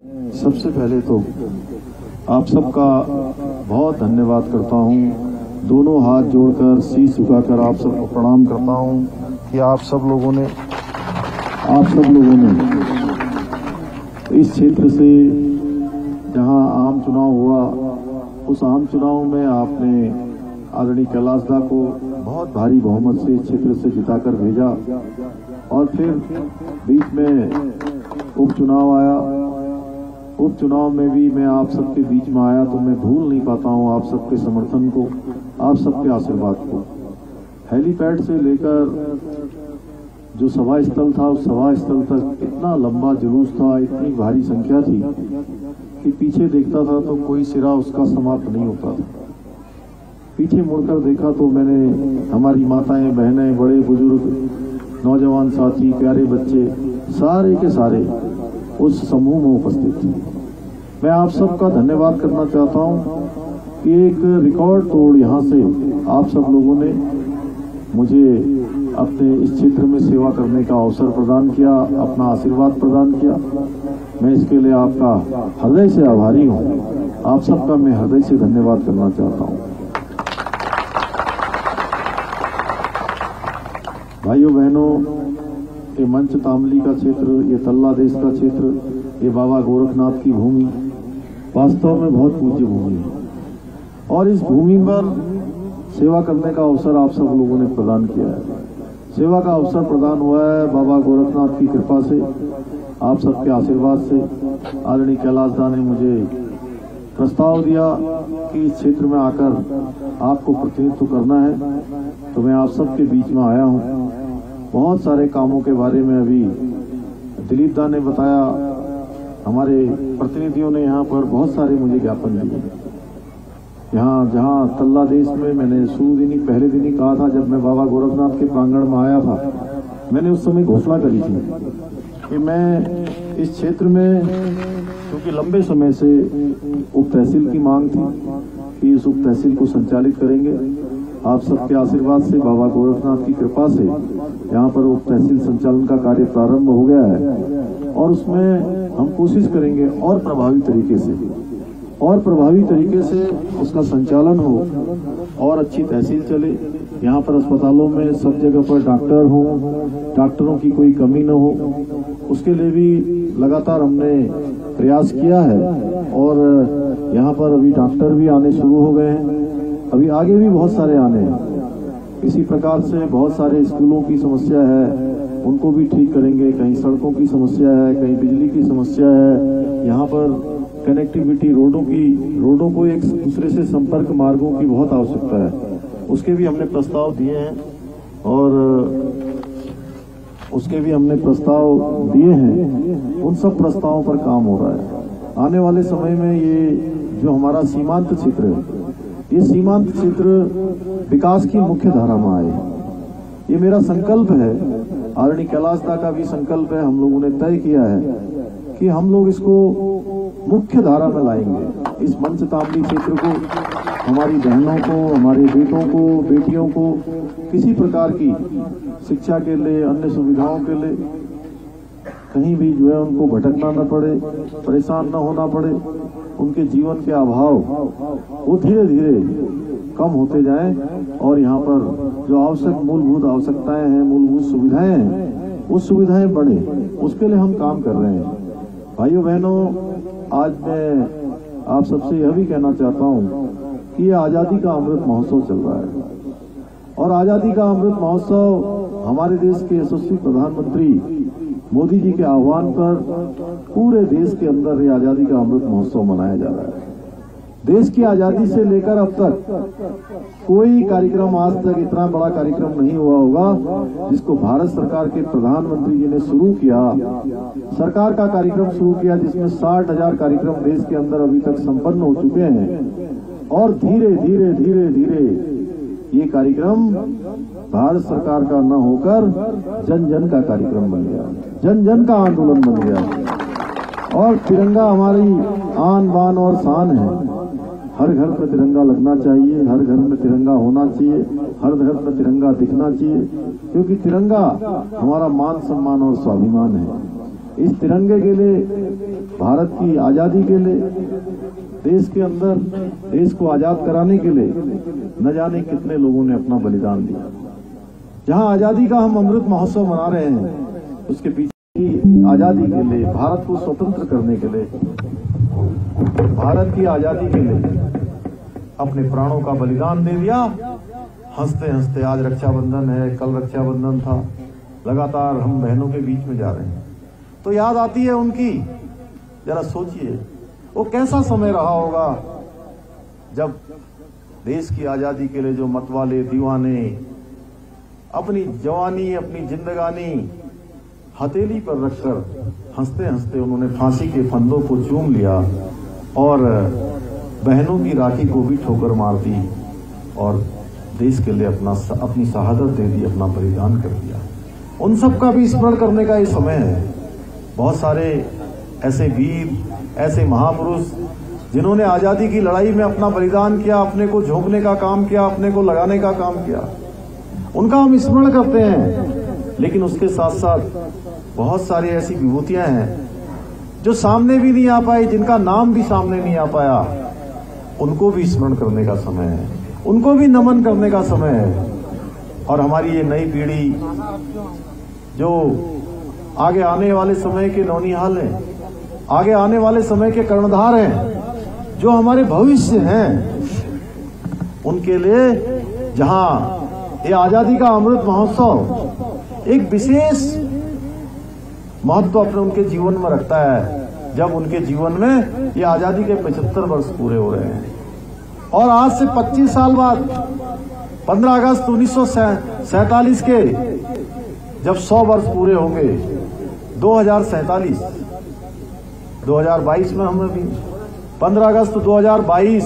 सबसे पहले तो आप सबका बहुत धन्यवाद करता हूं। दोनों हाथ जोड़कर शीश झुकाकर आप सबको प्रणाम करता हूं कि आप सब लोगों ने इस क्षेत्र से जहां आम चुनाव हुआ, उस आम चुनाव में आपने आदरणीय कैलाशदा को बहुत भारी बहुमत से इस क्षेत्र से जिताकर भेजा और फिर बीच में उपचुनाव आया। उपचुनाव में भी मैं आप सबके बीच में आया तो मैं भूल नहीं पाता हूं आप सबके समर्थन को, आप सबके आशीर्वाद को। हेलीपैड से लेकर जो सभा स्थल था, उस सभा स्थल तक इतना लंबा जुलूस था, इतनी भारी संख्या थी कि पीछे देखता था तो कोई सिरा उसका समाप्त नहीं होता था। पीछे मुड़कर देखा तो मैंने हमारी माताएं, बहनें, बड़े बुजुर्ग, नौजवान साथी, प्यारे बच्चे, सारे के सारे उस समूह में उपस्थित थे। मैं आप सबका धन्यवाद करना चाहता हूं कि एक रिकॉर्ड तोड़ यहां से आप सब लोगों ने मुझे अपने इस क्षेत्र में सेवा करने का अवसर प्रदान किया, अपना आशीर्वाद प्रदान किया। मैं इसके लिए आपका हृदय से आभारी हूं। आप सबका मैं हृदय से धन्यवाद करना चाहता हूं। भाइयों बहनों, ये मंच तामली का क्षेत्र, ये तल्ला देश का क्षेत्र, ये बाबा गोरखनाथ की भूमि वास्तव में बहुत पूज्य भूमि है और इस भूमि पर सेवा करने का अवसर आप सब लोगों ने प्रदान किया है। सेवा का अवसर प्रदान हुआ है बाबा गोरखनाथ की कृपा से, आप सबके आशीर्वाद से। आदरणीय कैलाशदा ने मुझे प्रस्ताव दिया कि इस क्षेत्र में आकर आपको प्रतिनिधित्व करना है, तो मैं आप सबके बीच में आया हूं। बहुत सारे कामों के बारे में अभी दिलीप दा ने बताया, हमारे प्रतिनिधियों ने यहाँ पर बहुत सारे मुझे ज्ञापन दिए। यहाँ जहाँ तल्ला देश में मैंने शुरू दिन ही, पहले दिन ही कहा था, जब मैं बाबा गोरखनाथ के प्रांगण में आया था, मैंने उस समय घोषणा करी थी कि मैं इस क्षेत्र में, क्योंकि लंबे समय से उप तहसील की मांग थी कि इस उप तहसील को संचालित करेंगे। आप सबके आशीर्वाद से, बाबा गोरखनाथ की कृपा से यहाँ पर उप तहसील संचालन का कार्य प्रारंभ हो गया है और उसमें हम कोशिश करेंगे और प्रभावी तरीके से उसका संचालन हो और अच्छी तहसील चले। यहाँ पर अस्पतालों में सब जगह पर डॉक्टर हो, डॉक्टरों की कोई कमी न हो, उसके लिए भी लगातार हमने प्रयास किया है और यहाँ पर अभी डॉक्टर भी आने शुरू हो गए हैं, अभी आगे भी बहुत सारे आने हैं। इसी प्रकार से बहुत सारे स्कूलों की समस्या है, उनको भी ठीक करेंगे। कहीं सड़कों की समस्या है, कहीं बिजली की समस्या है, यहाँ पर कनेक्टिविटी, रोडों को एक दूसरे से संपर्क मार्गों की बहुत आवश्यकता है। उसके भी हमने प्रस्ताव दिए हैं उन सब प्रस्तावों पर काम हो रहा है। आने वाले समय में ये जो हमारा सीमांत क्षेत्र है, ये सीमांत क्षेत्र विकास की मुख्य धारा में आए, ये मेरा संकल्प है। आदरणीय कैलाशदा का भी संकल्प है। हम लोगों ने तय किया है कि हम लोग इसको मुख्य धारा में लाएंगे। इस मंच तामली क्षेत्र को, हमारी बहनों को, हमारे बेटों को, बेटियों को किसी प्रकार की शिक्षा के लिए, अन्य सुविधाओं के लिए कहीं भी जो है उनको भटकना न पड़े, परेशान न होना पड़े, उनके जीवन के अभाव वो धीरे धीरे कम होते जाएं और यहाँ पर जो आवश्यक मूलभूत आवश्यकताएं हैं, मूलभूत सुविधाएं हैं, वो सुविधाएं बढ़े, उसके लिए हम काम कर रहे हैं। भाइयों बहनों, आज मैं आप सबसे यह भी कहना चाहता हूँ कि ये आज़ादी का अमृत महोत्सव चल रहा है और आज़ादी का अमृत महोत्सव हमारे देश के यशस्वी प्रधानमंत्री मोदी जी के आह्वान पर पूरे देश के अंदर ये आज़ादी का अमृत महोत्सव मनाया जा रहा है। देश की आज़ादी से लेकर अब तक कोई कार्यक्रम, आज तक इतना बड़ा कार्यक्रम नहीं हुआ होगा जिसको भारत सरकार के प्रधानमंत्री जी ने शुरू किया, सरकार का कार्यक्रम शुरू किया, जिसमें 60,000 कार्यक्रम देश के अंदर अभी तक संपन्न हो चुके हैं और धीरे धीरे धीरे धीरे ये कार्यक्रम भारत सरकार का न होकर जन जन का कार्यक्रम बन गया, जन जन का आंदोलन बन गया और तिरंगा हमारी आन बान और शान है। हर घर में तिरंगा लगना चाहिए, हर घर में तिरंगा होना चाहिए, हर घर में तिरंगा दिखना चाहिए, क्योंकि तिरंगा हमारा मान सम्मान और स्वाभिमान है। इस तिरंगे के लिए, भारत की आजादी के लिए, देश के अंदर देश को आजाद कराने के लिए न जाने कितने लोगों ने अपना बलिदान दिया। जहां आजादी का हम अमृत महोत्सव मना रहे हैं, उसके पीछे की आजादी के लिए, भारत को स्वतंत्र करने के लिए, भारत की आजादी के लिए अपने प्राणों का बलिदान दे दिया। हंसते हंसते आज रक्षाबंधन है, कल रक्षाबंधन था, लगातार हम बहनों के बीच में जा रहे हैं तो याद आती है उनकी। जरा सोचिए वो कैसा समय रहा होगा जब देश की आजादी के लिए जो मतवाले दीवाने अपनी जवानी, अपनी जिंदगानी हथेली पर रखकर हंसते हंसते उन्होंने फांसी के फंदों को चूम लिया और बहनों की राखी को भी ठोकर मार दी और देश के लिए अपनी शहादत दे दी, अपना बलिदान कर दिया। उन सब का भी स्मरण करने का ये समय है। बहुत सारे ऐसे वीर, ऐसे महापुरुष जिन्होंने आजादी की लड़ाई में अपना बलिदान किया, अपने को झोंकने का काम किया, अपने को लगाने का काम किया, उनका हम स्मरण करते हैं। लेकिन उसके साथ साथ बहुत सारी ऐसी विभूतियां हैं जो सामने भी नहीं आ पाई, जिनका नाम भी सामने नहीं आ पाया, उनको भी स्मरण करने का समय है, उनको भी नमन करने का समय है। और हमारी ये नई पीढ़ी जो आगे आने वाले समय के नौनिहाल हैं, आगे आने वाले समय के कर्णधार हैं, जो हमारे भविष्य हैं, उनके लिए जहां ये आजादी का अमृत महोत्सव एक विशेष महत्व अपने उनके जीवन में रखता है, जब उनके जीवन में ये आजादी के 75 वर्ष पूरे हो रहे हैं। और आज से 25 साल बाद 15 अगस्त 1947 के जब 100 वर्ष पूरे होंगे, 2047, 2022 में हम अभी 15 अगस्त 2022,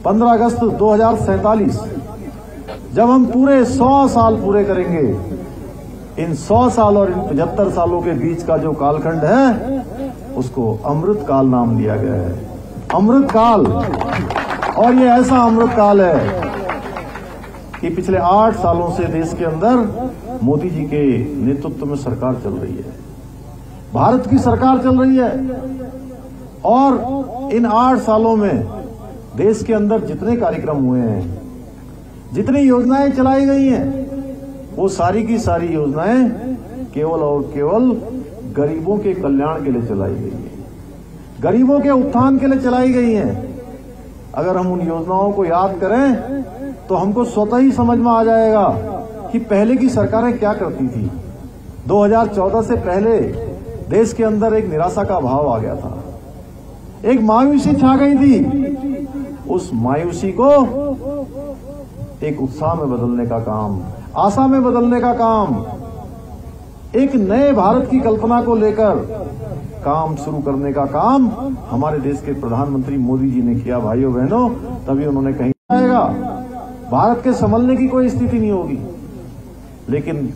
15 अगस्त 2047, जब हम पूरे 100 साल पूरे करेंगे, इन 100 साल और इन 75 सालों के बीच का जो कालखंड है उसको अमृत काल नाम दिया गया है। अमृत काल। और ये ऐसा अमृत काल है कि पिछले 8 सालों से देश के अंदर मोदी जी के नेतृत्व में सरकार चल रही है, भारत की सरकार चल रही है। और इन 8 सालों में देश के अंदर जितने कार्यक्रम हुए हैं, जितनी योजनाएं चलाई गई हैं, वो सारी की सारी योजनाएं केवल और केवल गरीबों के कल्याण के लिए चलाई गई है, गरीबों के उत्थान के लिए चलाई गई हैं। अगर हम उन योजनाओं को याद करें तो हमको स्वतः ही समझ में आ जाएगा कि पहले की सरकारें क्या करती थी। 2014 से पहले देश के अंदर एक निराशा का भाव आ गया था, एक मायूसी छा गई थी। उस मायूसी को एक उत्साह में बदलने का काम, आशा में बदलने का काम, एक नए भारत की कल्पना को लेकर काम शुरू करने का काम हमारे देश के प्रधानमंत्री मोदी जी ने किया। भाइयों बहनों, तभी उन्होंने कहीं आएगा, भारत के संभलने की कोई स्थिति नहीं होगी। लेकिन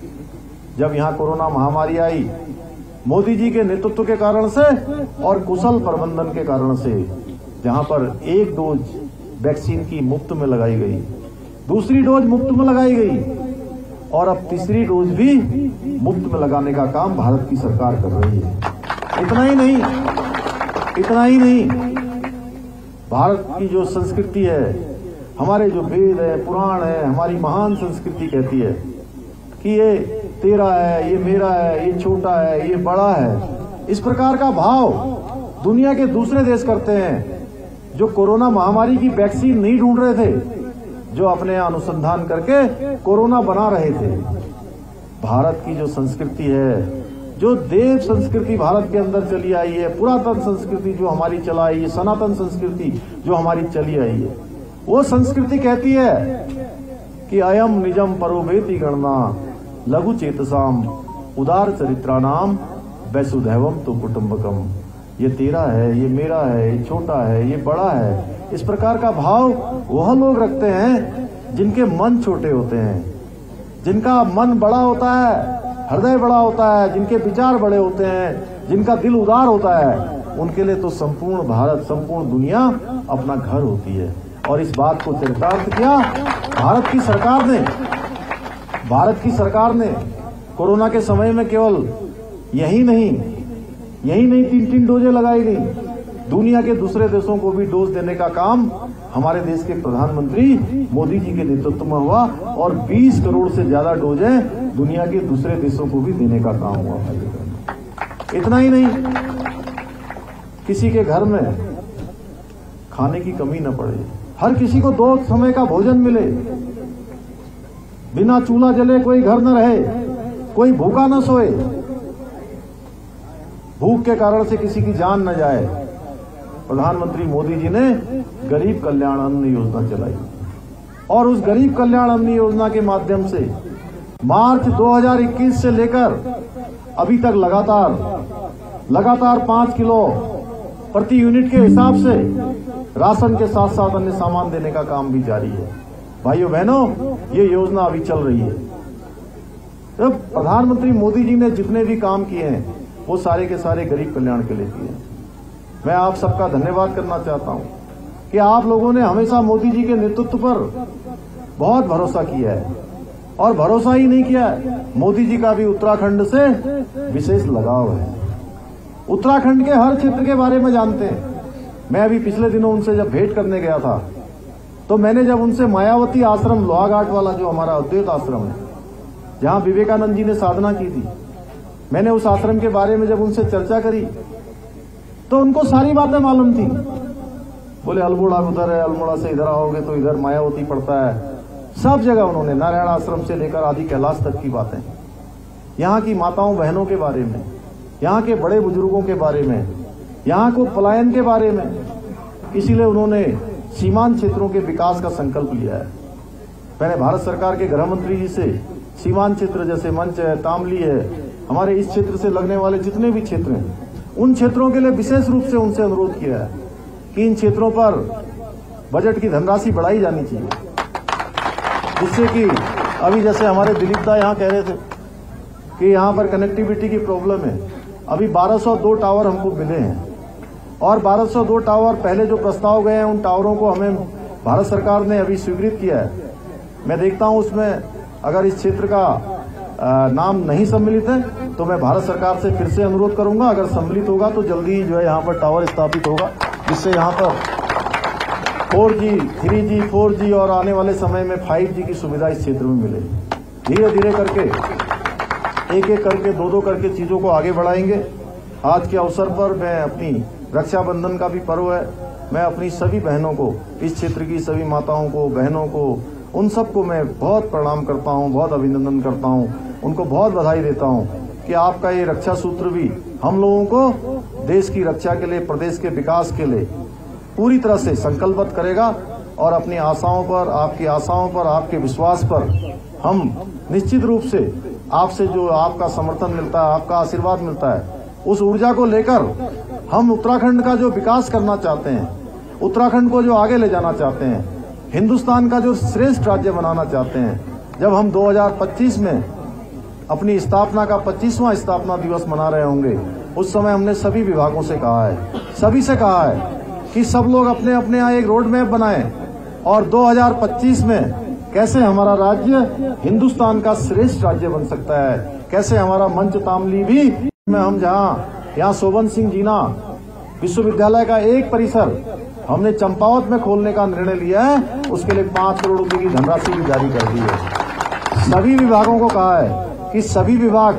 जब यहां कोरोना महामारी आई, मोदी जी के नेतृत्व के कारण से और कुशल प्रबंधन के कारण से, जहां पर एक डोज वैक्सीन की मुफ्त में लगाई गई, दूसरी डोज मुफ्त में लगाई गई और अब तीसरी डोज भी मुफ्त में लगाने का काम भारत की सरकार कर रही है। इतना ही नहीं, इतना ही नहीं, भारत की जो संस्कृति है, हमारे जो वेद है, पुराण है, हमारी महान संस्कृति कहती है कि ये तेरा है, ये मेरा है, ये छोटा है, ये बड़ा है। इस प्रकार का भाव दुनिया के दूसरे देश करते हैं, जो कोरोना महामारी की वैक्सीन नहीं ढूंढ रहे थे, जो अपने अनुसंधान करके कोरोना बना रहे थे। भारत की जो संस्कृति है, जो देव संस्कृति भारत के अंदर चली आई है, पुरातन संस्कृति जो हमारी चला आई है, सनातन संस्कृति जो हमारी चली आई है, वो संस्कृति कहती है कि अयम निजम परोवेति गणना लघु चेतसाम उदार चरित्रानाम वसुधैवम तो कुटुंबकम। ये तेरा है, ये मेरा है, ये छोटा है, ये बड़ा है। इस प्रकार का भाव वह लोग रखते हैं जिनके मन छोटे होते हैं, जिनका मन बड़ा होता है, हृदय बड़ा होता है, जिनके विचार बड़े होते हैं, जिनका दिल उदार होता है। उनके लिए तो संपूर्ण भारत, संपूर्ण दुनिया अपना घर होती है। और इस बात को चरितार्थ किया भारत की सरकार ने। भारत की सरकार ने कोरोना के समय में केवल यही नहीं, यही नहीं 3-3 डोजें लगाई गई, दुनिया के दूसरे देशों को भी डोज देने का काम हमारे देश के प्रधानमंत्री मोदी जी के नेतृत्व में हुआ और 20 करोड़ से ज्यादा डोजें दुनिया के दूसरे देशों को भी देने का काम हुआ भाई। इतना ही नहीं, किसी के घर में खाने की कमी न पड़े, हर किसी को 2 समय का भोजन मिले, बिना चूल्हा जले कोई घर न रहे, कोई भूखा न सोए, भूख के कारण से किसी की जान न जाए। प्रधानमंत्री मोदी जी ने गरीब कल्याण अन्न योजना चलाई और उस गरीब कल्याण अन्न योजना के माध्यम से मार्च 2021 से लेकर अभी तक लगातार 5 किलो प्रति यूनिट के हिसाब से राशन के साथ साथ अन्य सामान देने का काम भी जारी है। भाइयों बहनों, ये योजना अभी चल रही है। तो प्रधानमंत्री मोदी जी ने जितने भी काम किए हैं वो सारे के सारे गरीब कल्याण के लिए किए हैं। मैं आप सबका धन्यवाद करना चाहता हूं कि आप लोगों ने हमेशा मोदी जी के नेतृत्व पर बहुत भरोसा किया है और भरोसा ही नहीं किया है, मोदी जी का भी उत्तराखंड से विशेष लगाव है। उत्तराखंड के हर क्षेत्र के बारे में जानते हैं। मैं अभी पिछले दिनों उनसे जब भेंट करने गया था तो मैंने जब उनसे मायावती आश्रम लोहाघाट वाला जो हमारा अद्वैत आश्रम है जहां विवेकानंद जी ने साधना की थी, मैंने उस आश्रम के बारे में जब उनसे चर्चा करी तो उनको सारी बातें मालूम थी। बोले अल्मोड़ा उधर है, अल्मोड़ा से इधर आओगे तो इधर मायावती पड़ता है। सब जगह उन्होंने नारायण आश्रम से लेकर आदि कैलाश तक की बातें, यहाँ की माताओं बहनों के बारे में, यहाँ के बड़े बुजुर्गों के बारे में, यहाँ को पलायन के बारे में, इसीलिए उन्होंने सीमांत क्षेत्रों के विकास का संकल्प लिया है। मैंने भारत सरकार के गृह मंत्री जी से सीमांत क्षेत्र जैसे मंच है, तामली है, हमारे इस क्षेत्र से लगने वाले जितने भी क्षेत्र हैं, उन क्षेत्रों के लिए विशेष रूप से उनसे अनुरोध किया है कि इन क्षेत्रों पर बजट की धनराशि बढ़ाई जानी चाहिए, जिससे कि अभी जैसे हमारे दिलीप दा यहाँ कह रहे थे कि यहाँ पर कनेक्टिविटी की प्रॉब्लम है। अभी 1202 टावर हमको मिले हैं और 1202 टावर पहले जो प्रस्ताव गए हैं उन टावरों को हमें भारत सरकार ने अभी स्वीकृत किया है। मैं देखता हूँ उसमें अगर इस क्षेत्र का नाम नहीं सम्मिलित है तो मैं भारत सरकार से फिर से अनुरोध करूंगा, अगर सम्मिलित होगा तो जल्दी ही जो है यहाँ पर टावर स्थापित होगा, जिससे यहाँ पर 4G, 3G, 4G और आने वाले समय में 5G की सुविधा इस क्षेत्र में मिले। धीरे धीरे करके एक एक करके 2-2 करके चीजों को आगे बढ़ाएंगे। आज के अवसर पर मैं अपनी रक्षाबंधन का भी पर्व है, मैं अपनी सभी बहनों को, इस क्षेत्र की सभी माताओं को, बहनों को, उन सबको मैं बहुत प्रणाम करता हूं, बहुत अभिनंदन करता हूं, उनको बहुत बधाई देता हूं कि आपका ये रक्षा सूत्र भी हम लोगों को देश की रक्षा के लिए, प्रदेश के विकास के लिए पूरी तरह से संकल्पबद्ध करेगा और अपनी आशाओं पर, आपकी आशाओं पर, आपके विश्वास पर हम निश्चित रूप से आपसे जो आपका समर्थन मिलता है, आपका आशीर्वाद मिलता है, उस ऊर्जा को लेकर हम उत्तराखंड का जो विकास करना चाहते हैं, उत्तराखंड को जो आगे ले जाना चाहते हैं, हिंदुस्तान का जो श्रेष्ठ राज्य बनाना चाहते हैं, जब हम 2025 में अपनी स्थापना का 25वां स्थापना दिवस मना रहे होंगे, उस समय हमने सभी विभागों से कहा है, सभी से कहा है कि सब लोग अपने अपने यहाँ एक रोड मैप बनाएं और 2025 में कैसे हमारा राज्य हिंदुस्तान का श्रेष्ठ राज्य बन सकता है, कैसे हमारा मंच तामली भी में हम जहाँ यहाँ शोभन सिंह जीना विश्वविद्यालय का एक परिसर हमने चंपावत में खोलने का निर्णय लिया है, उसके लिए 5 करोड़ रुपए की धनराशि भी जारी कर दी है। सभी विभागों को कहा है कि सभी विभाग